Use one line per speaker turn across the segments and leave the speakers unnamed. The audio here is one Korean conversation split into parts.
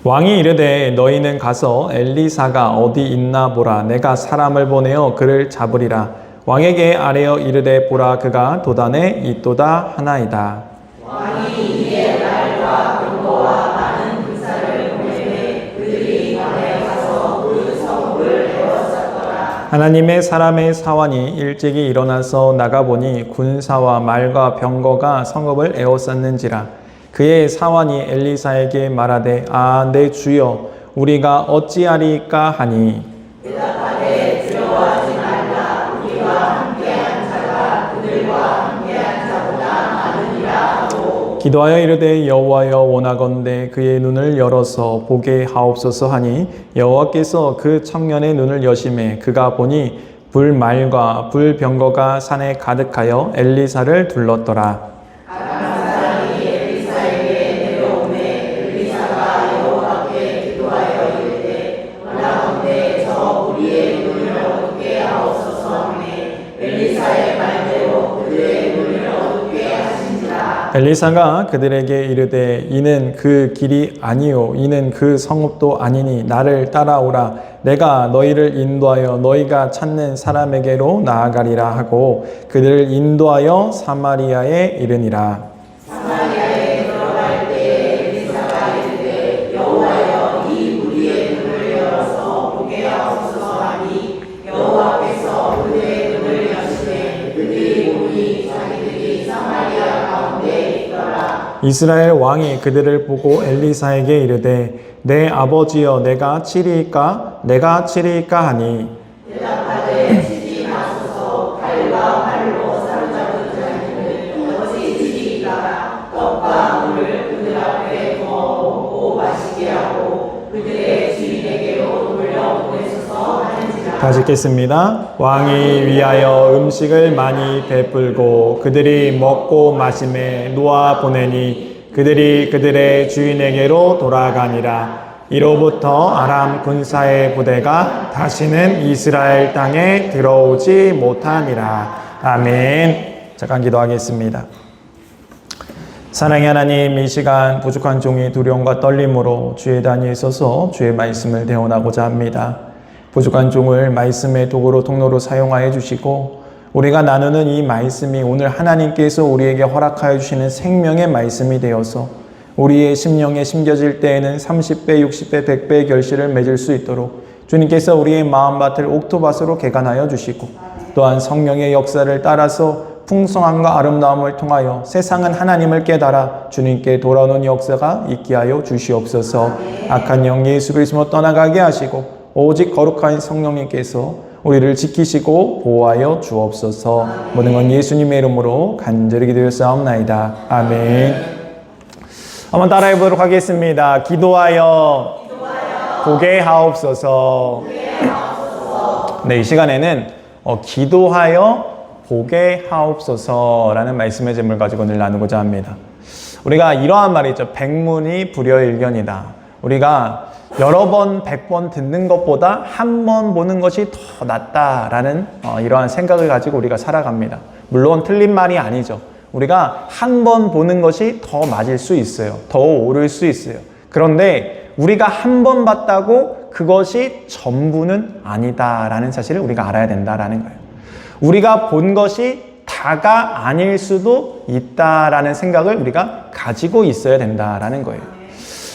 왕이 이르되 너희는 가서 엘리사가 어디 있나 보라. 내가 사람을 보내어 그를 잡으리라. 왕에게 아뢰어 이르되 보라 그가 도단에 있도다 하나이다.
왕이 이에 말과 병거와 많은 군사를 보내매 그들이 밤에 가서 그 성읍을 에워쌌더라.
하나님의 사람의 사환이 일찍이 일어나서 나가보니 군사와 말과 병거가 성읍을 에워쌌는지라. 그의 사환이 엘리사에게 말하되 내 주여 우리가 어찌하리까 하니
대답하되 두려워하지 말라. 우리와 함께한 자가 그들과 함께한 자보다 많으니라 하고
기도하여 이르되 여호와여 원하건대 그의 눈을 열어서 보게 하옵소서 하니 여호와께서 그 청년의 눈을 여심해 그가 보니 불말과 불병거가 산에 가득하여 엘리사를 둘렀더라. 엘리사가 그들에게 이르되 이는 그 길이 아니요 이는 그 성읍도 아니니 나를 따라오라. 내가 너희를 인도하여 너희가 찾는 사람에게로 나아가리라 하고 그들을 인도하여 사마리아에 이르니라.
사마리아에 들어갈 때에 엘리사가 이르되 여호와여 이 우리의 눈을 열어서 보게 하옵소서 하니 여호와께서 그들의 눈을 여시매 그들이 보니 자기들이 사마리아 가운데 있더라.
이스라엘 왕이 그들을 보고 엘리사에게 이르되 내 아버지여 내가 치리이까 내가 치리이까 하니
대답하되 치지 마소서. 칼과 활로 사로잡은 자들을 어찌 치리이까. 떡과 물을 그들 앞에 부어 먹고 마시게 하고 그들의 주인에게로 돌려보내소서 하는지라.
다시 읽겠습니다. 왕이 위하여 음식을 많이 베풀고 그들이 먹고 마심에 놓아 보내니 그들이 그들의 주인에게로 돌아가니라. 이로부터 아람 군사의 부대가 다시는 이스라엘 땅에 들어오지 못하니라. 아멘. 잠깐 기도하겠습니다. 사랑의 하나님, 이 시간 부족한 종이 두려움과 떨림으로 주의 단위에 서서 주의 말씀을 대언하고자 합니다. 부족한 종을 말씀의 도구로 통로로 사용하여 주시고 우리가 나누는 이 말씀이 오늘 하나님께서 우리에게 허락하여 주시는 생명의 말씀이 되어서 우리의 심령에 심겨질 때에는 30배, 60배, 100배의 결실을 맺을 수 있도록 주님께서 우리의 마음밭을 옥토밭으로 개간하여 주시고 또한 성령의 역사를 따라서 풍성함과 아름다움을 통하여 세상은 하나님을 깨달아 주님께 돌아오는 역사가 있게 하여 주시옵소서. 악한 영 예수 그리스도로 떠나가게 하시고 오직 거룩한 성령님께서 우리를 지키시고 보호하여 주옵소서. 모든 건 예수님의 이름으로 간절히 기도하옵나이다. 아멘. 한번 따라해 보도록 하겠습니다. 기도하여 보게 하옵소서. 네, 이 시간에는 기도하여 보게 하옵소서라는 말씀의 제목을 가지고 오늘 나누고자 합니다. 우리가 이러한 말이 있죠. 백문이 불여일견이다. 우리가 여러 번, 100번 듣는 것보다 한 번 보는 것이 더 낫다라는 이러한 생각을 가지고 우리가 살아갑니다. 물론 틀린 말이 아니죠. 우리가 한 번 보는 것이 더 맞을 수 있어요. 더 옳을 수 있어요. 그런데 우리가 한 번 봤다고 그것이 전부는 아니다라는 사실을 우리가 알아야 된다라는 거예요. 우리가 본 것이 다가 아닐 수도 있다라는 생각을 우리가 가지고 있어야 된다라는 거예요.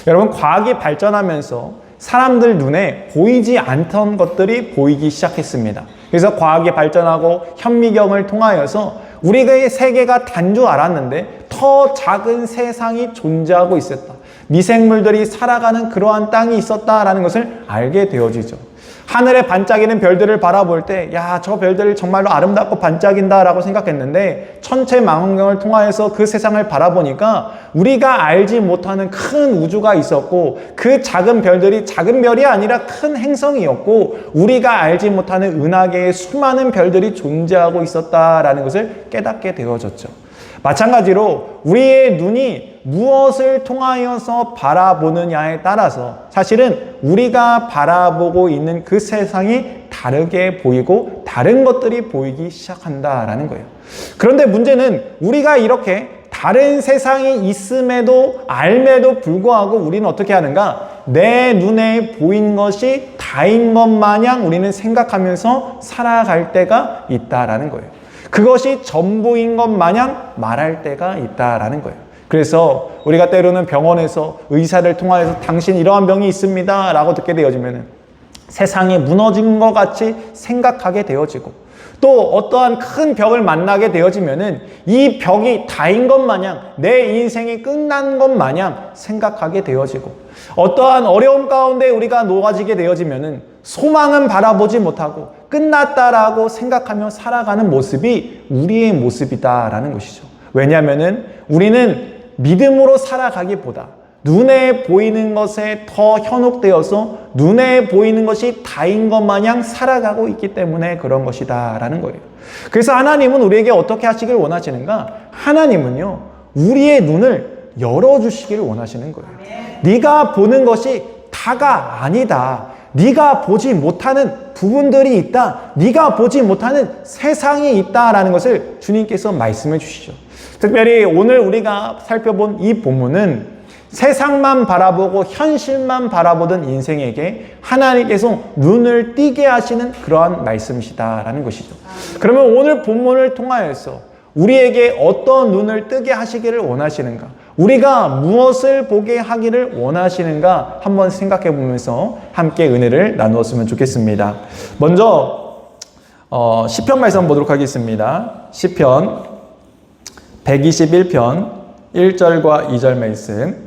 여러분, 과학이 발전하면서 사람들 눈에 보이지 않던 것들이 보이기 시작했습니다. 그래서 과학이 발전하고 현미경을 통하여서 우리의 세계가 단 줄 알았는데 더 작은 세상이 존재하고 있었다. 미생물들이 살아가는 그러한 땅이 있었다라는 것을 알게 되어지죠. 하늘에 반짝이는 별들을 바라볼 때 저 별들 정말로 아름답고 반짝인다라고 생각했는데 천체 망원경을 통하여서 그 세상을 바라보니까 우리가 알지 못하는 큰 우주가 있었고 그 작은 별들이 작은 별이 아니라 큰 행성이었고 우리가 알지 못하는 은하계의 수많은 별들이 존재하고 있었다라는 것을 깨닫게 되어졌죠. 마찬가지로 우리의 눈이 무엇을 통하여서 바라보느냐에 따라서 사실은 우리가 바라보고 있는 그 세상이 다르게 보이고 다른 것들이 보이기 시작한다라는 거예요. 그런데 문제는 우리가 이렇게 다른 세상이 있음에도 알매도 불구하고 우리는 어떻게 하는가? 내 눈에 보인 것이 다인 것 마냥 우리는 생각하면서 살아갈 때가 있다라는 거예요. 그것이 전부인 것 마냥 말할 때가 있다라는 거예요. 그래서 우리가 때로는 병원에서 의사를 통하여서 당신 이러한 병이 있습니다 라고 듣게 되어지면 세상이 무너진 것 같이 생각하게 되어지고, 또 어떠한 큰 벽을 만나게 되어지면은 이 벽이 다인 것 마냥, 내 인생이 끝난 것 마냥 생각하게 되어지고, 어떠한 어려움 가운데 우리가 놓아지게 되어지면은 소망은 바라보지 못하고 끝났다라고 생각하며 살아가는 모습이 우리의 모습이다라는 것이죠. 왜냐하면은 우리는 믿음으로 살아가기보다 눈에 보이는 것에 더 현혹되어서 눈에 보이는 것이 다인 것 마냥 살아가고 있기 때문에 그런 것이다 라는 거예요. 그래서 하나님은 우리에게 어떻게 하시길 원하시는가? 하나님은요, 우리의 눈을 열어주시기를 원하시는 거예요. 네가 보는 것이 다가 아니다. 네가 보지 못하는 부분들이 있다. 네가 보지 못하는 세상이 있다라는 것을 주님께서 말씀해 주시죠. 특별히 오늘 우리가 살펴본 이 본문은 세상만 바라보고 현실만 바라보던 인생에게 하나님께서 눈을 띄게 하시는 그러한 말씀이시다라는 것이죠. 그러면 오늘 본문을 통하여서 우리에게 어떤 눈을 뜨게 하시기를 원하시는가? 우리가 무엇을 보게 하기를 원하시는가? 한번 생각해 보면서 함께 은혜를 나누었으면 좋겠습니다. 먼저 시편 말씀 보도록 하겠습니다. 시편 121편 1절과 2절 말씀,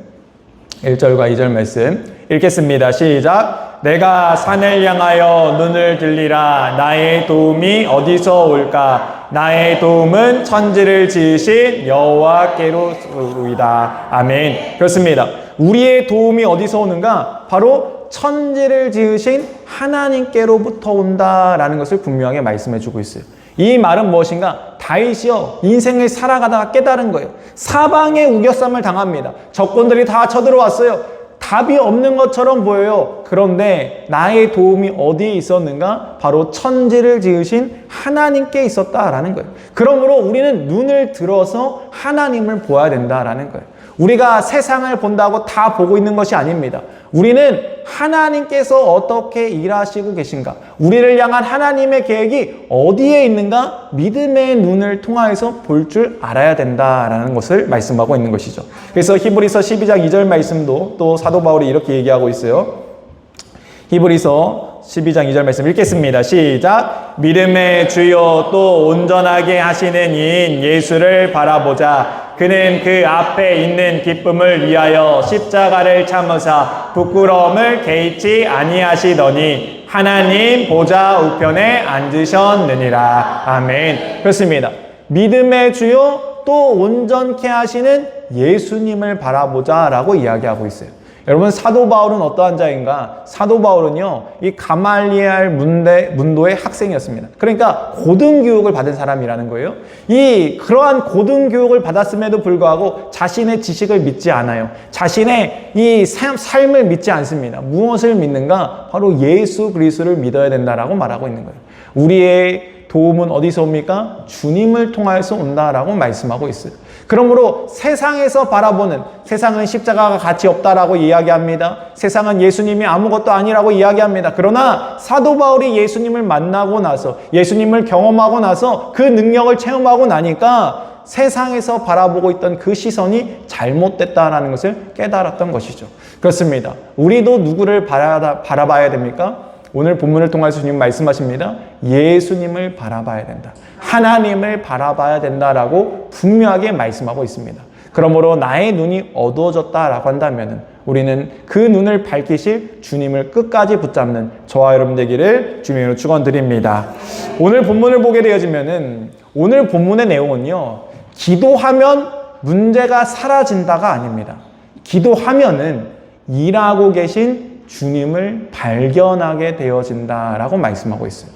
1절과 2절 말씀 읽겠습니다. 시작. 내가 산을 향하여 눈을 들리라. 나의 도움이 어디서 올까? 나의 도움은 천지를 지으신 여호와께로소이다. 아멘. 그렇습니다. 우리의 도움이 어디서 오는가? 바로 천지를 지으신 하나님께로부터 온다라는 것을 분명하게 말씀해 주고 있어요. 이 말은 무엇인가? 다윗이요, 인생을 살아가다가 깨달은 거예요. 사방에 우겨쌈을 당합니다. 적군들이 다 쳐들어왔어요. 답이 없는 것처럼 보여요. 그런데 나의 도움이 어디에 있었는가? 바로 천지를 지으신 하나님께 있었다라는 거예요. 그러므로 우리는 눈을 들어서 하나님을 보아야 된다라는 거예요. 우리가 세상을 본다고 다 보고 있는 것이 아닙니다. 우리는 하나님께서 어떻게 일하시고 계신가? 우리를 향한 하나님의 계획이 어디에 있는가? 믿음의 눈을 통하여서 볼 줄 알아야 된다라는 것을 말씀하고 있는 것이죠. 그래서 히브리서 12장 2절 말씀도 또 사도 바울이 이렇게 얘기하고 있어요. 히브리서 12장 2절 말씀 읽겠습니다. 시작. 믿음의 주요 또 온전하게 하시는 이인 예수를 바라보자. 그는 그 앞에 있는 기쁨을 위하여 십자가를 참으사 부끄러움을 개의치 아니하시더니 하나님 보좌 우편에 앉으셨느니라. 아멘. 그렇습니다. 믿음의 주요 또 온전케 하시는 예수님을 바라보자라고 이야기하고 있어요. 여러분, 사도 바울은 어떠한 자인가? 사도 바울은요, 이 가말리엘 문도의 학생이었습니다. 그러니까 고등교육을 받은 사람이라는 거예요. 그러한 고등교육을 받았음에도 불구하고 자신의 지식을 믿지 않아요. 자신의 이 삶을 믿지 않습니다. 무엇을 믿는가? 바로 예수 그리스도를 믿어야 된다라고 말하고 있는 거예요. 우리의 도움은 어디서 옵니까? 주님을 통하여서 온다라고 말씀하고 있어요. 그러므로 세상에서 바라보는, 세상은 십자가가 가치 없다라고 이야기합니다. 세상은 예수님이 아무것도 아니라고 이야기합니다. 그러나 사도 바울이 예수님을 만나고 나서, 예수님을 경험하고 나서 그 능력을 체험하고 나니까 세상에서 바라보고 있던 그 시선이 잘못됐다라는 것을 깨달았던 것이죠. 그렇습니다. 우리도 누구를 바라봐야 됩니까? 오늘 본문을 통해서 주님 말씀하십니다. 예수님을 바라봐야 된다. 하나님을 바라봐야 된다라고 분명하게 말씀하고 있습니다. 그러므로 나의 눈이 어두워졌다라고 한다면 우리는 그 눈을 밝히실 주님을 끝까지 붙잡는 저와 여러분 되기를 주님으로 축원드립니다. 오늘 본문을 보게 되어지면은 오늘 본문의 내용은요, 기도하면 문제가 사라진다가 아닙니다. 기도하면은 일하고 계신 주님을 발견하게 되어진다라고 말씀하고 있어요.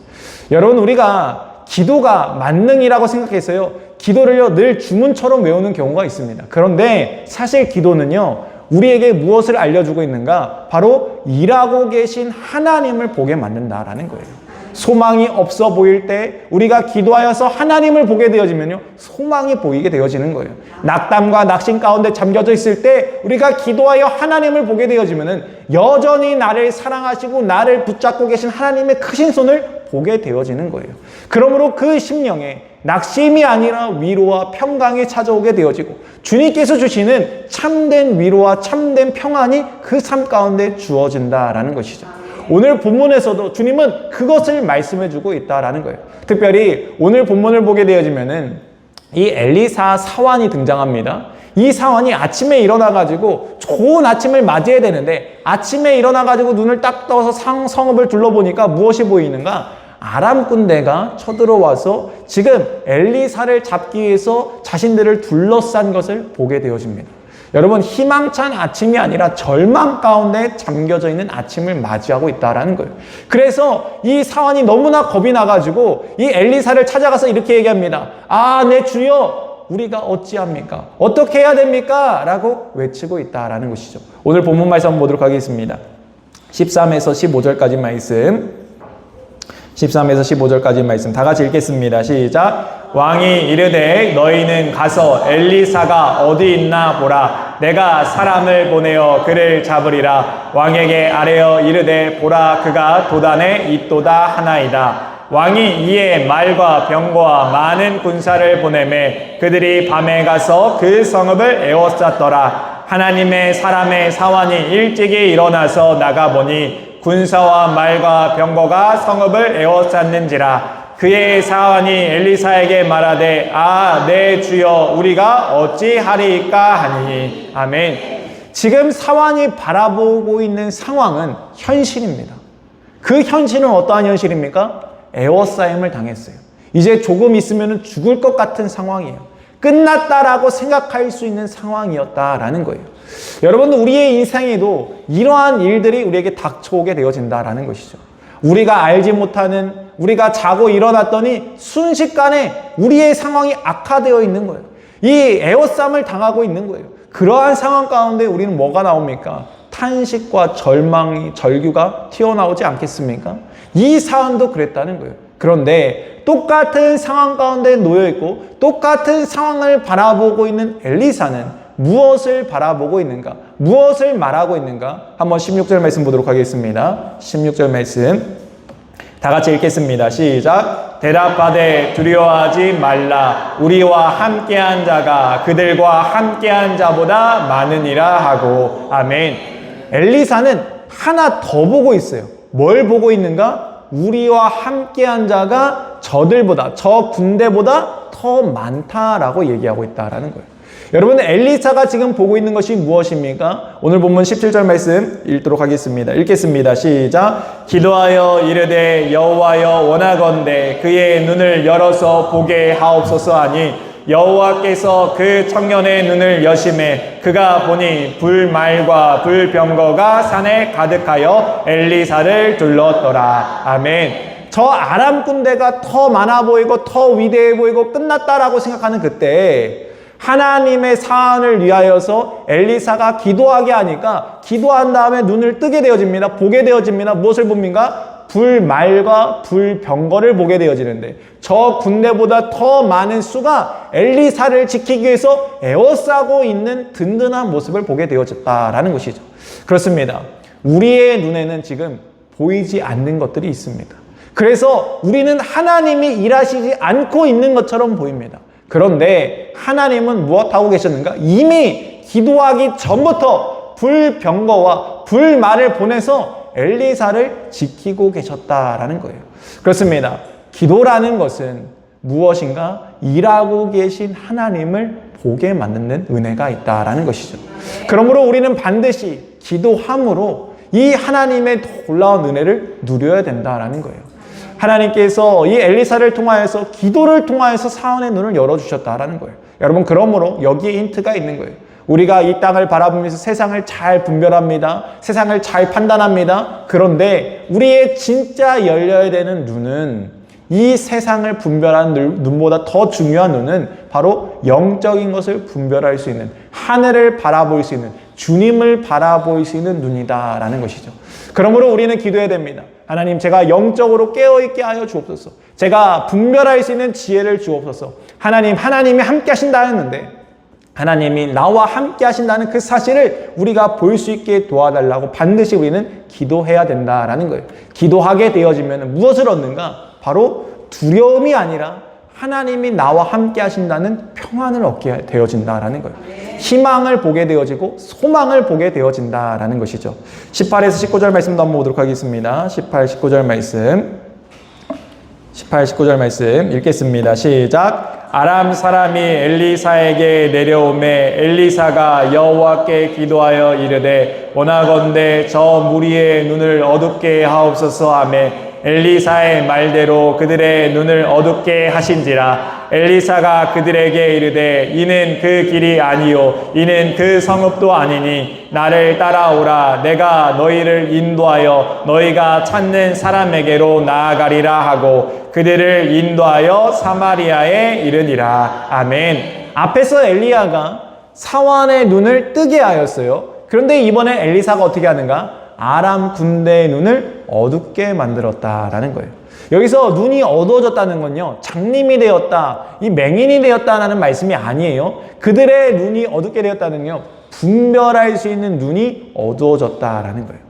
여러분, 우리가 기도가 만능이라고 생각해서요, 기도를요 늘 주문처럼 외우는 경우가 있습니다. 그런데 사실 기도는요, 우리에게 무엇을 알려주고 있는가? 바로 일하고 계신 하나님을 보게 만든다라는 거예요. 소망이 없어 보일 때 우리가 기도하여서 하나님을 보게 되어지면요, 소망이 보이게 되어지는 거예요. 낙담과 낙심 가운데 잠겨져 있을 때 우리가 기도하여 하나님을 보게 되어지면은 여전히 나를 사랑하시고 나를 붙잡고 계신 하나님의 크신 손을 보게 되어지는 거예요. 그러므로 그 심령에 낙심이 아니라 위로와 평강이 찾아오게 되어지고 주님께서 주시는 참된 위로와 참된 평안이 그 삶 가운데 주어진다라는 것이죠. 오늘 본문에서도 주님은 그것을 말씀해 주고 있다라는 거예요. 특별히 오늘 본문을 보게 되어지면은 이 엘리사 사환이 등장합니다. 이 사환이 아침에 일어나가지고 좋은 아침을 맞이해야 되는데 아침에 일어나가지고 눈을 딱 떠서 성읍을 둘러보니까 무엇이 보이는가? 아람 군대가 쳐들어와서 지금 엘리사를 잡기 위해서 자신들을 둘러싼 것을 보게 되어집니다. 여러분, 희망찬 아침이 아니라 절망 가운데 잠겨져 있는 아침을 맞이하고 있다는 거예요. 그래서 이 사환이 너무나 겁이 나가지고 이 엘리사를 찾아가서 이렇게 얘기합니다. 아, 내 주여, 우리가 어찌합니까? 어떻게 해야 됩니까? 라고 외치고 있다라는 것이죠. 오늘 본문 말씀 한번 보도록 하겠습니다. 13에서 15절까지 말씀. 13에서 15절까지 말씀 다 같이 읽겠습니다. 시작. 왕이 이르되 너희는 가서 엘리사가 어디 있나 보라. 내가 사람을 보내어 그를 잡으리라. 왕에게 아뢰어 이르되 보라, 그가 도단에 있도다 하나이다. 왕이 이에 말과 병거와 많은 군사를 보내매 그들이 밤에 가서 그 성읍을 에워쌌더라. 하나님의 사람의 사환이 일찍이 일어나서 나가보니 군사와 말과 병거가 성읍을 에워쌌는지라. 그의 사환이 엘리사에게 말하되 아, 내 주여, 우리가 어찌하리이까 하니. 아멘. 지금 사환이 바라보고 있는 상황은 현실입니다. 그 현실은 어떠한 현실입니까? 에워싸임을 당했어요. 이제 조금 있으면 죽을 것 같은 상황이에요. 끝났다라고 생각할 수 있는 상황이었다라는 거예요. 여러분, 우리의 인생에도 이러한 일들이 우리에게 닥쳐오게 되어진다라는 것이죠. 우리가 알지 못하는, 우리가 자고 일어났더니 순식간에 우리의 상황이 악화되어 있는 거예요. 이 에워싸움을 당하고 있는 거예요. 그러한 상황 가운데 우리는 뭐가 나옵니까? 탄식과 절망이, 절규가 튀어나오지 않겠습니까? 이 사안도 그랬다는 거예요. 그런데 똑같은 상황 가운데 놓여있고 똑같은 상황을 바라보고 있는 엘리사는 무엇을 바라보고 있는가? 무엇을 말하고 있는가? 한번 16절 말씀 보도록 하겠습니다. 16절 말씀 다 같이 읽겠습니다. 시작. 대답하되 두려워하지 말라. 우리와 함께한 자가 그들과 함께한 자보다 많으니라 하고. 아멘. 엘리사는 하나 더 보고 있어요. 뭘 보고 있는가? 우리와 함께한 자가 저들보다, 저 군대보다 더 많다라고 얘기하고 있다라는 거예요. 여러분, 엘리사가 지금 보고 있는 것이 무엇입니까? 오늘 본문 17절 말씀 읽도록 하겠습니다. 읽겠습니다. 시작. 기도하여 이르되 여호와여, 원하건대 그의 눈을 열어서 보게 하옵소서 하니 여호와께서 그 청년의 눈을 여심해 그가 보니 불말과 불병거가 산에 가득하여 엘리사를 둘렀더라. 아멘. 저 아람 군대가 더 많아 보이고 더 위대해 보이고 끝났다라고 생각하는 그때 하나님의 사안을 위하여서 엘리사가 기도하게 하니까 기도한 다음에 눈을 뜨게 되어집니다. 보게 되어집니다. 무엇을 봅니까? 불말과 불병거를 보게 되어지는데 저 군대보다 더 많은 수가 엘리사를 지키기 위해서 에워싸고 있는 든든한 모습을 보게 되어졌다라는 것이죠. 그렇습니다. 우리의 눈에는 지금 보이지 않는 것들이 있습니다. 그래서 우리는 하나님이 일하시지 않고 있는 것처럼 보입니다. 그런데 하나님은 무엇하고 계셨는가? 이미 기도하기 전부터 불병거와 불말을 보내서 엘리사를 지키고 계셨다라는 거예요. 그렇습니다. 기도라는 것은 무엇인가? 일하고 계신 하나님을 보게 만드는 은혜가 있다라는 것이죠. 그러므로 우리는 반드시 기도함으로 이 하나님의 놀라운 은혜를 누려야 된다라는 거예요. 하나님께서 이 엘리사를 통하여서 기도를 통하여서 사안의 눈을 열어주셨다라는 거예요. 여러분, 그러므로 여기에 힌트가 있는 거예요. 우리가 이 땅을 바라보면서 세상을 잘 분별합니다. 세상을 잘 판단합니다. 그런데 우리의 진짜 열려야 되는 눈은 이 세상을 분별하는 눈보다 더 중요한 눈은 바로 영적인 것을 분별할 수 있는, 하늘을 바라볼 수 있는, 주님을 바라볼 수 있는 눈이다라는 것이죠. 그러므로 우리는 기도해야 됩니다. 하나님, 제가 영적으로 깨어있게 하여 주옵소서. 제가 분별할 수 있는 지혜를 주옵소서. 하나님, 하나님이 함께 하신다 했는데 하나님이 나와 함께 하신다는 그 사실을 우리가 볼 수 있게 도와달라고 반드시 우리는 기도해야 된다라는 거예요. 기도하게 되어지면 무엇을 얻는가? 바로 두려움이 아니라 하나님이 나와 함께 하신다는 평안을 얻게 되어진다라는 거예요. 희망을 보게 되어지고 소망을 보게 되어진다라는 것이죠. 18에서 19절 말씀도 한번 보도록 하겠습니다. 18, 19절 말씀 읽겠습니다. 시작. 아람 사람이 엘리사에게 내려오매 엘리사가 여호와께 기도하여 이르되 원하건대 저 무리의 눈을 어둡게 하옵소서 하매 엘리사의 말대로 그들의 눈을 어둡게 하신지라. 엘리사가 그들에게 이르되 이는 그 길이 아니요 이는 그 성읍도 아니니 나를 따라오라. 내가 너희를 인도하여 너희가 찾는 사람에게로 나아가리라 하고 그들을 인도하여 사마리아에 이르니라. 아멘. 앞에서 엘리야가 사환의 눈을 뜨게 하였어요. 그런데 이번에 엘리사가 어떻게 하는가? 아람 군대의 눈을 어둡게 만들었다라는 거예요. 여기서 눈이 어두워졌다는 건요, 장님이 되었다, 이 맹인이 되었다라는 말씀이 아니에요. 그들의 눈이 어둡게 되었다는 건요, 분별할 수 있는 눈이 어두워졌다라는 거예요.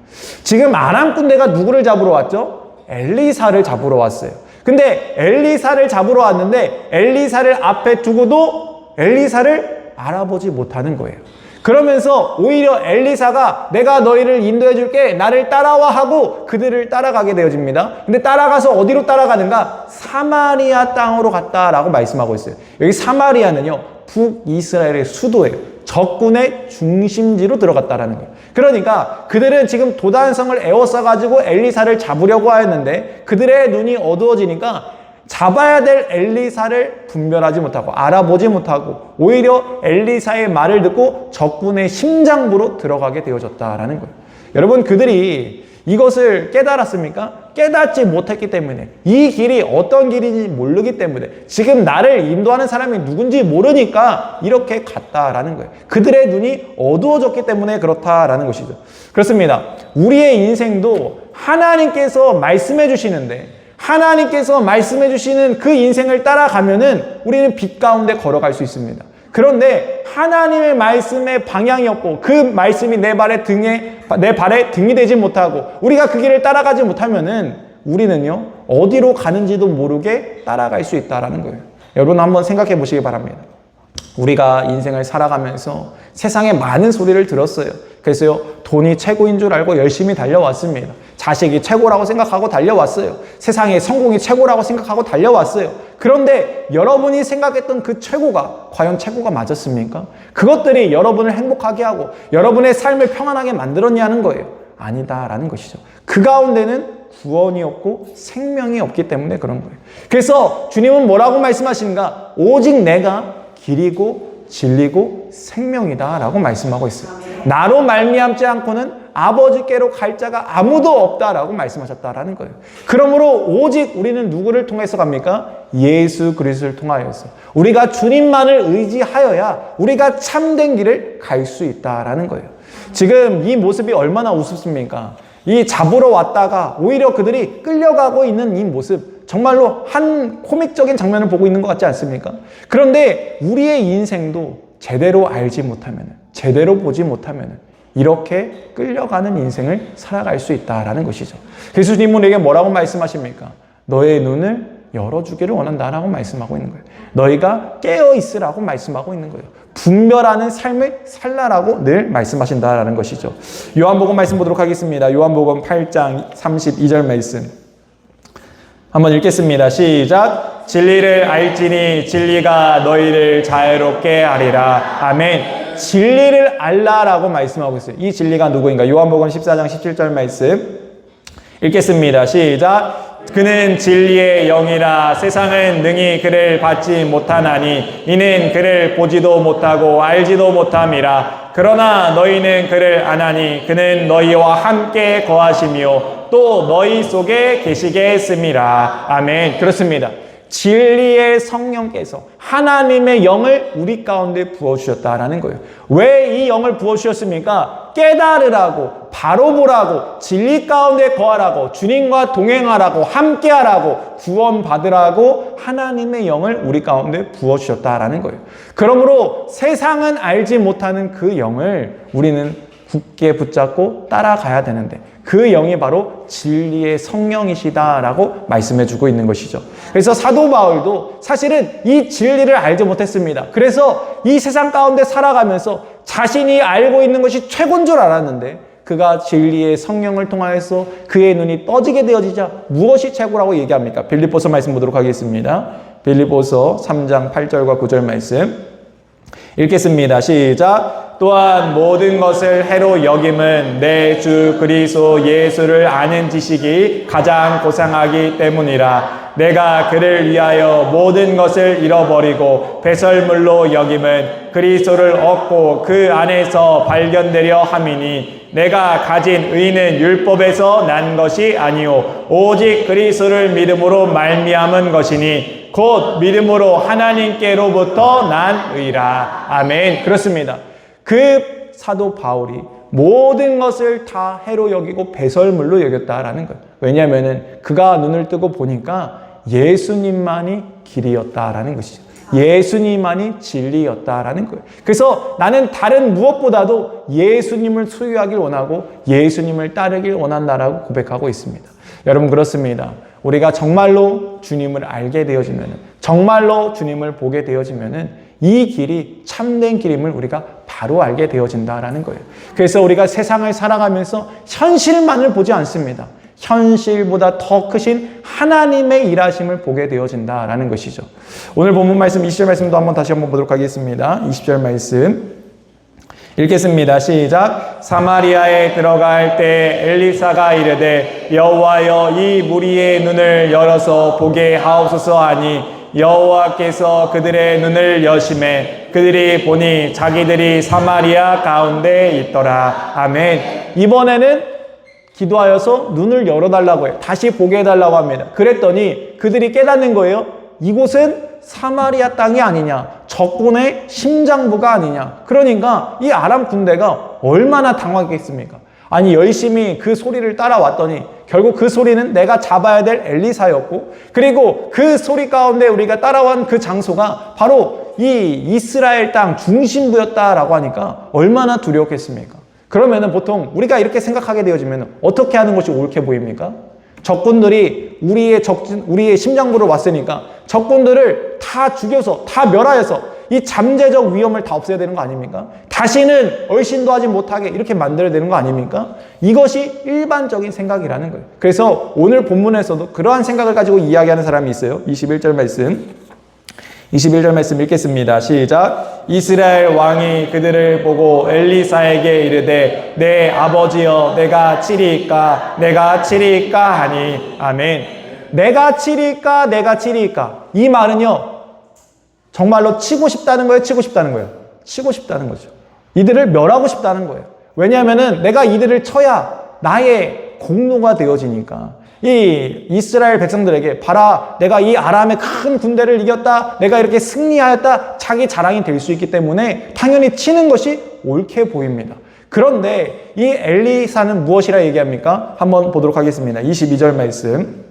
지금 아람 군대가 누구를 잡으러 왔죠? 엘리사를 잡으러 왔어요. 근데 엘리사를 잡으러 왔는데 엘리사를 앞에 두고도 엘리사를 알아보지 못하는 거예요. 그러면서 오히려 엘리사가 내가 너희를 인도해 줄게, 나를 따라와 하고 그들을 따라가게 되어집니다. 근데 따라가서 어디로 따라가는가? 사마리아 땅으로 갔다라고 말씀하고 있어요. 여기 사마리아는요, 북이스라엘의 수도예요. 적군의 중심지로 들어갔다라는 거예요. 그러니까 그들은 지금 도단성을 에워싸가지고 엘리사를 잡으려고 하였는데 그들의 눈이 어두워지니까 잡아야 될 엘리사를 분별하지 못하고 알아보지 못하고 오히려 엘리사의 말을 듣고 적군의 심장부로 들어가게 되어졌다라는 거예요. 여러분, 그들이 이것을 깨달았습니까? 깨닫지 못했기 때문에, 이 길이 어떤 길인지 모르기 때문에, 지금 나를 인도하는 사람이 누군지 모르니까 이렇게 갔다라는 거예요. 그들의 눈이 어두워졌기 때문에 그렇다라는 것이죠. 그렇습니다. 우리의 인생도 하나님께서 말씀해 주시는데 하나님께서 말씀해 주시는 그 인생을 따라가면은 우리는 빛 가운데 걸어갈 수 있습니다. 그런데 하나님의 말씀의 방향이 없고 그 말씀이 내 발에 등이 되지 못하고 우리가 그 길을 따라가지 못하면은 우리는요, 어디로 가는지도 모르게 따라갈 수 있다라는 거예요. 여러분, 한번 생각해 보시기 바랍니다. 우리가 인생을 살아가면서 세상에 많은 소리를 들었어요. 그래서요, 돈이 최고인 줄 알고 열심히 달려왔습니다. 자식이 최고라고 생각하고 달려왔어요. 세상에 성공이 최고라고 생각하고 달려왔어요. 그런데 여러분이 생각했던 그 최고가 과연 최고가 맞았습니까? 그것들이 여러분을 행복하게 하고 여러분의 삶을 평안하게 만들었냐는 거예요. 아니다라는 것이죠. 그 가운데는 구원이 없고 생명이 없기 때문에 그런 거예요. 그래서 주님은 뭐라고 말씀하시는가? 오직 내가 길이고 진리고 생명이다 라고 말씀하고 있어요. 나로 말미암지 않고는 아버지께로 갈 자가 아무도 없다라고 말씀하셨다라는 거예요. 그러므로 오직 우리는 누구를 통해서 갑니까? 예수 그리스도를 통하여서 우리가 주님만을 의지하여야 우리가 참된 길을 갈 수 있다라는 거예요. 지금 이 모습이 얼마나 우습습니까? 이 잡으러 왔다가 오히려 그들이 끌려가고 있는 이 모습, 정말로 한 코믹적인 장면을 보고 있는 것 같지 않습니까? 그런데 우리의 인생도 제대로 알지 못하면, 제대로 보지 못하면 이렇게 끌려가는 인생을 살아갈 수 있다라는 것이죠. 그래서 주님은 우리에게 뭐라고 말씀하십니까? 너의 눈을 열어주기를 원한다라고 말씀하고 있는 거예요. 너희가 깨어있으라고 말씀하고 있는 거예요. 분별하는 삶을 살라라고 늘 말씀하신다라는 것이죠. 요한복음 말씀 보도록 하겠습니다. 요한복음 8장 32절 말씀 한번 읽겠습니다. 시작. 진리를 알지니 진리가 너희를 자유롭게 하리라. 아멘. 진리를 알라라고 말씀하고 있어요. 이 진리가 누구인가? 요한복음 14장 17절 말씀 읽겠습니다. 시작. 그는 진리의 영이라 세상은 능히 그를 받지 못하나니 이는 그를 보지도 못하고 알지도 못함이라. 그러나 너희는 그를 아나니 그는 너희와 함께 거하시며 또 너희 속에 계시게 했음이라. 아멘. 그렇습니다. 진리의 성령께서 하나님의 영을 우리 가운데 부어주셨다라는 거예요. 왜 이 영을 부어주셨습니까? 깨달으라고, 바로 보라고, 진리 가운데 거하라고, 주님과 동행하라고, 함께하라고, 구원받으라고 하나님의 영을 우리 가운데 부어주셨다라는 거예요. 그러므로 세상은 알지 못하는 그 영을 우리는 굳게 붙잡고 따라가야 되는데, 그 영이 바로 진리의 성령이시다라고 말씀해주고 있는 것이죠. 그래서 사도 바울도 사실은 이 진리를 알지 못했습니다. 그래서 이 세상 가운데 살아가면서 자신이 알고 있는 것이 최고인 줄 알았는데, 그가 진리의 성령을 통하여서 그의 눈이 떠지게 되어지자 무엇이 최고라고 얘기합니까? 빌립보서 말씀 보도록 하겠습니다. 빌립보서 3장 8절과 9절 말씀 읽겠습니다. 시작. 또한 모든 것을 해로 여김은 내 주 그리스도 예수를 아는 지식이 가장 고상하기 때문이라. 내가 그를 위하여 모든 것을 잃어버리고 배설물로 여김은 그리스도를 얻고 그 안에서 발견되려 함이니, 내가 가진 의는 율법에서 난 것이 아니요 오직 그리스도를 믿음으로 말미암은 것이니 곧 믿음으로 하나님께로부터 난 의라. 아멘. 그렇습니다. 그 사도 바울이 모든 것을 다 해로 여기고 배설물로 여겼다라는 거예요. 왜냐하면 그가 눈을 뜨고 보니까 예수님만이 길이었다라는 것이죠. 예수님만이 진리였다라는 거예요. 그래서 나는 다른 무엇보다도 예수님을 소유하길 원하고 예수님을 따르길 원한다라고 고백하고 있습니다. 여러분, 그렇습니다. 우리가 정말로 주님을 알게 되어지면, 정말로 주님을 보게 되어지면 이 길이 참된 길임을 우리가 바로 알게 되어진다라는 거예요. 그래서 우리가 세상을 살아가면서 현실만을 보지 않습니다. 현실보다 더 크신 하나님의 일하심을 보게 되어진다라는 것이죠. 오늘 본문 말씀 20절 말씀도 다시 한번 보도록 하겠습니다. 20절 말씀 읽겠습니다. 시작. 사마리아에 들어갈 때 엘리사가 이르되 여호와여 이 무리의 눈을 열어서 보게 하옵소서 하니 여호와께서 그들의 눈을 여심해 그들이 보니 자기들이 사마리아 가운데 있더라. 아멘. 이번에는 기도하여서 눈을 열어달라고 해요. 다시 보게 해달라고 합니다. 그랬더니 그들이 깨닫는 거예요. 이곳은 사마리아 땅이 아니냐, 적군의 심장부가 아니냐. 그러니까 이 아람 군대가 얼마나 당황했겠습니까? 아니, 열심히 그 소리를 따라왔더니 결국 그 소리는 내가 잡아야 될 엘리사였고, 그리고 그 소리 가운데 우리가 따라온 그 장소가 바로 이 이스라엘 땅 중심부였다라고 하니까 얼마나 두려웠겠습니까? 그러면은 보통 우리가 이렇게 생각하게 되어지면 어떻게 하는 것이 옳게 보입니까? 적군들이 우리의 심장부로 왔으니까 적군들을 다 죽여서, 다 멸하여서 이 잠재적 위험을 다 없애야 되는 거 아닙니까? 다시는 얼씬도 하지 못하게 이렇게 만들어야 되는 거 아닙니까? 이것이 일반적인 생각이라는 거예요. 그래서 오늘 본문에서도 그러한 생각을 가지고 이야기하는 사람이 있어요. 21절 말씀 읽겠습니다. 시작. 이스라엘 왕이 그들을 보고 엘리사에게 이르되 내 아버지여 내가 치리이까 하니. 아멘. 내가 치리이까. 이 말은요, 정말로 치고 싶다는 거예요? 치고 싶다는 거죠. 이들을 멸하고 싶다는 거예요. 왜냐하면은 내가 이들을 쳐야 나의 공로가 되어지니까. 이 이스라엘 백성들에게 봐라, 내가 이 아람의 큰 군대를 이겼다, 내가 이렇게 승리하였다, 자기 자랑이 될 수 있기 때문에 당연히 치는 것이 옳게 보입니다. 그런데 이 엘리사는 무엇이라 얘기합니까? 한번 보도록 하겠습니다. 22절 말씀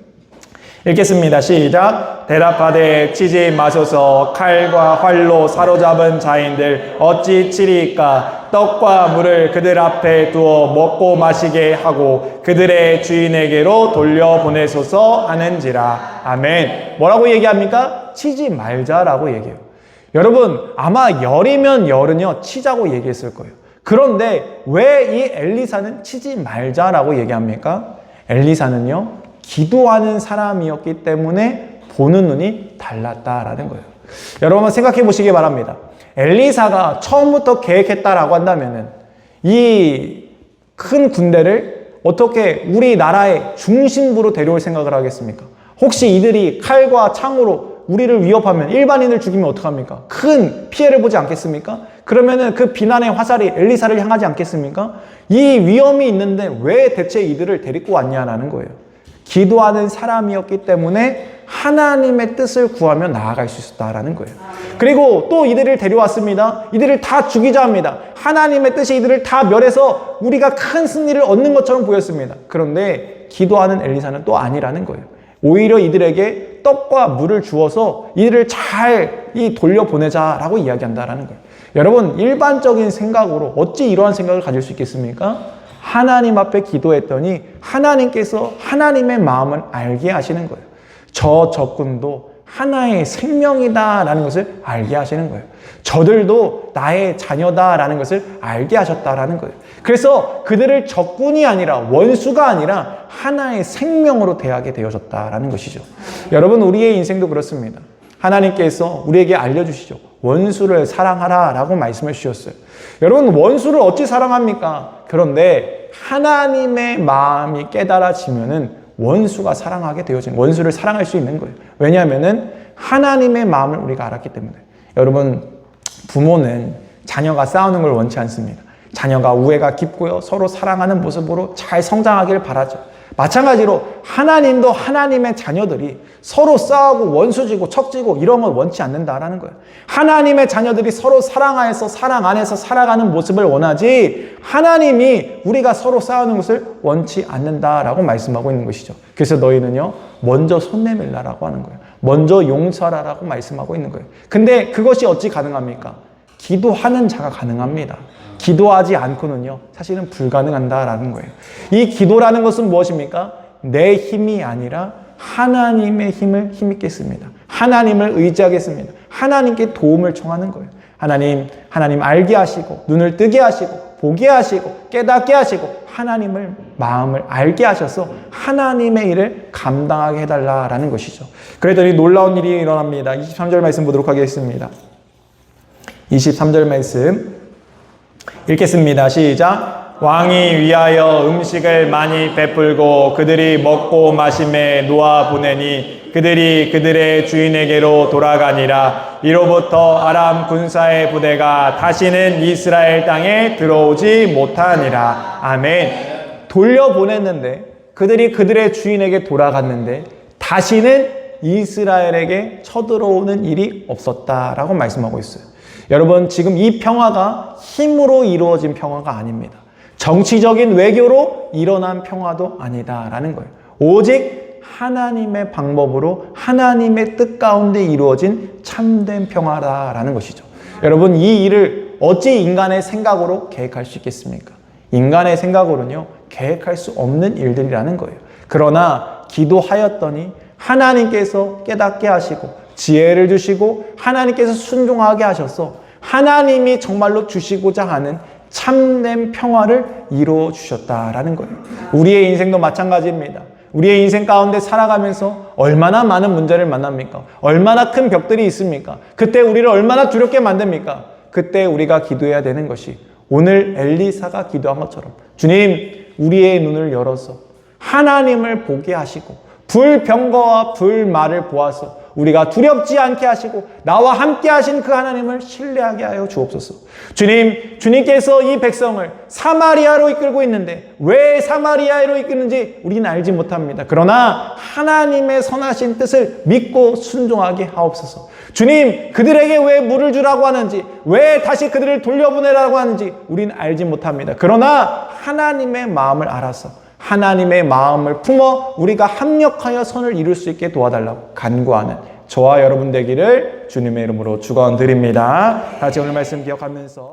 읽겠습니다. 시작. 대답하되 치지 마소서. 칼과 활로 사로잡은 자인들 어찌 치리이까? 떡과 물을 그들 앞에 두어 먹고 마시게 하고 그들의 주인에게로 돌려보내소서 하는지라. 아멘. 뭐라고 얘기합니까? 치지 말자라고 얘기해요. 여러분, 아마 열이면 열은요, 치자고 얘기했을 거예요. 그런데 왜 이 엘리사는 치지 말자라고 얘기합니까? 엘리사는요, 기도하는 사람이었기 때문에 보는 눈이 달랐다라는 거예요. 여러분, 한번 생각해 보시기 바랍니다. 엘리사가 처음부터 계획했다라고 한다면은 이 큰 군대를 어떻게 우리나라의 중심부로 데려올 생각을 하겠습니까? 혹시 이들이 칼과 창으로 우리를 위협하면, 일반인을 죽이면 어떡합니까? 큰 피해를 보지 않겠습니까? 그러면은 그 비난의 화살이 엘리사를 향하지 않겠습니까? 이 위험이 있는데 왜 대체 이들을 데리고 왔냐라는 거예요. 기도하는 사람이었기 때문에 하나님의 뜻을 구하며 나아갈 수 있었다라는 거예요. 그리고 또 이들을 데려왔습니다. 이들을 다 죽이자 합니다. 하나님의 뜻이 이들을 다 멸해서 우리가 큰 승리를 얻는 것처럼 보였습니다. 그런데 기도하는 엘리사는 또 아니라는 거예요. 오히려 이들에게 떡과 물을 주어서 이들을 잘 돌려보내자라고 이야기한다라는 거예요. 여러분, 일반적인 생각으로 어찌 이러한 생각을 가질 수 있겠습니까? 하나님 앞에 기도했더니 하나님께서 하나님의 마음을 알게 하시는 거예요. 저 적군도 하나의 생명이다라는 것을 알게 하시는 거예요. 저들도 나의 자녀다라는 것을 알게 하셨다라는 거예요. 그래서 그들을 적군이 아니라 원수가 아니라 하나의 생명으로 대하게 되어졌다라는 것이죠. 여러분, 우리의 인생도 그렇습니다. 하나님께서 우리에게 알려주시죠. 원수를 사랑하라라고 말씀을 주셨어요. 여러분, 원수를 어찌 사랑합니까? 그런데 하나님의 마음이 깨달아지면은 원수가 사랑하게 되어진, 원수를 사랑할 수 있는 거예요. 왜냐하면은 하나님의 마음을 우리가 알았기 때문에. 여러분, 부모는 자녀가 싸우는 걸 원치 않습니다. 자녀가 우애가 깊고요, 서로 사랑하는 모습으로 잘 성장하길 바라죠. 마찬가지로 하나님도 하나님의 자녀들이 서로 싸우고 원수지고 척지고 이런 걸 원치 않는다라는 거예요. 하나님의 자녀들이 서로 사랑하여서 사랑 안에서 살아가는 모습을 원하지, 하나님이 우리가 서로 싸우는 것을 원치 않는다라고 말씀하고 있는 것이죠. 그래서 너희는요, 먼저 손 내밀라라고 하는 거예요. 먼저 용서하라라고 말씀하고 있는 거예요. 근데 그것이 어찌 가능합니까? 기도하는 자가 가능합니다. 기도하지 않고는요, 사실은 불가능한다라는 거예요. 이 기도라는 것은 무엇입니까? 내 힘이 아니라 하나님의 힘을 힘입겠습니다. 하나님을 의지하겠습니다. 하나님께 도움을 청하는 거예요. 하나님 알게 하시고, 눈을 뜨게 하시고, 보게 하시고, 깨닫게 하시고, 하나님을 마음을 알게 하셔서 하나님의 일을 감당하게 해달라라는 것이죠. 그랬더니 놀라운 일이 일어납니다. 23절 말씀 보도록 하겠습니다. 23절 말씀 읽겠습니다. 시작. 왕이 위하여 음식을 많이 베풀고 그들이 먹고 마심에 놓아 보내니 그들이 그들의 주인에게로 돌아가니라. 이로부터 아람 군사의 부대가 다시는 이스라엘 땅에 들어오지 못하니라. 아멘. 돌려보냈는데, 그들이 그들의 주인에게 돌아갔는데 다시는 이스라엘에게 쳐들어오는 일이 없었다라고 말씀하고 있어요. 여러분, 지금 이 평화가 힘으로 이루어진 평화가 아닙니다. 정치적인 외교로 일어난 평화도 아니다라는 거예요. 오직 하나님의 방법으로 하나님의 뜻 가운데 이루어진 참된 평화다라는 것이죠. 여러분, 이 일을 어찌 인간의 생각으로 계획할 수 있겠습니까? 인간의 생각으로는요, 계획할 수 없는 일들이라는 거예요. 그러나 기도하였더니 하나님께서 깨닫게 하시고 지혜를 주시고 하나님께서 순종하게 하셔서 하나님이 정말로 주시고자 하는 참된 평화를 이루어 주셨다라는 거예요. 우리의 인생도 마찬가지입니다. 우리의 인생 가운데 살아가면서 얼마나 많은 문제를 만납니까? 얼마나 큰 벽들이 있습니까? 그때 우리를 얼마나 두렵게 만듭니까? 그때 우리가 기도해야 되는 것이 오늘 엘리사가 기도한 것처럼, 주님, 우리의 눈을 열어서 하나님을 보게 하시고 불병거와 불말을 보아서 우리가 두렵지 않게 하시고 나와 함께 하신 그 하나님을 신뢰하게 하여 주옵소서. 주님께서 이 백성을 사마리아로 이끌고 있는데 왜 사마리아로 이끄는지 우리는 알지 못합니다. 그러나 하나님의 선하신 뜻을 믿고 순종하게 하옵소서. 주님, 그들에게 왜 물을 주라고 하는지, 왜 다시 그들을 돌려보내라고 하는지 우리는 알지 못합니다. 그러나 하나님의 마음을 알아서 하나님의 마음을 품어 우리가 합력하여 선을 이룰 수 있게 도와달라고 간구하는 저와 여러분 되기를 주님의 이름으로 축원드립니다. 다 같이 오늘 말씀 기억하면서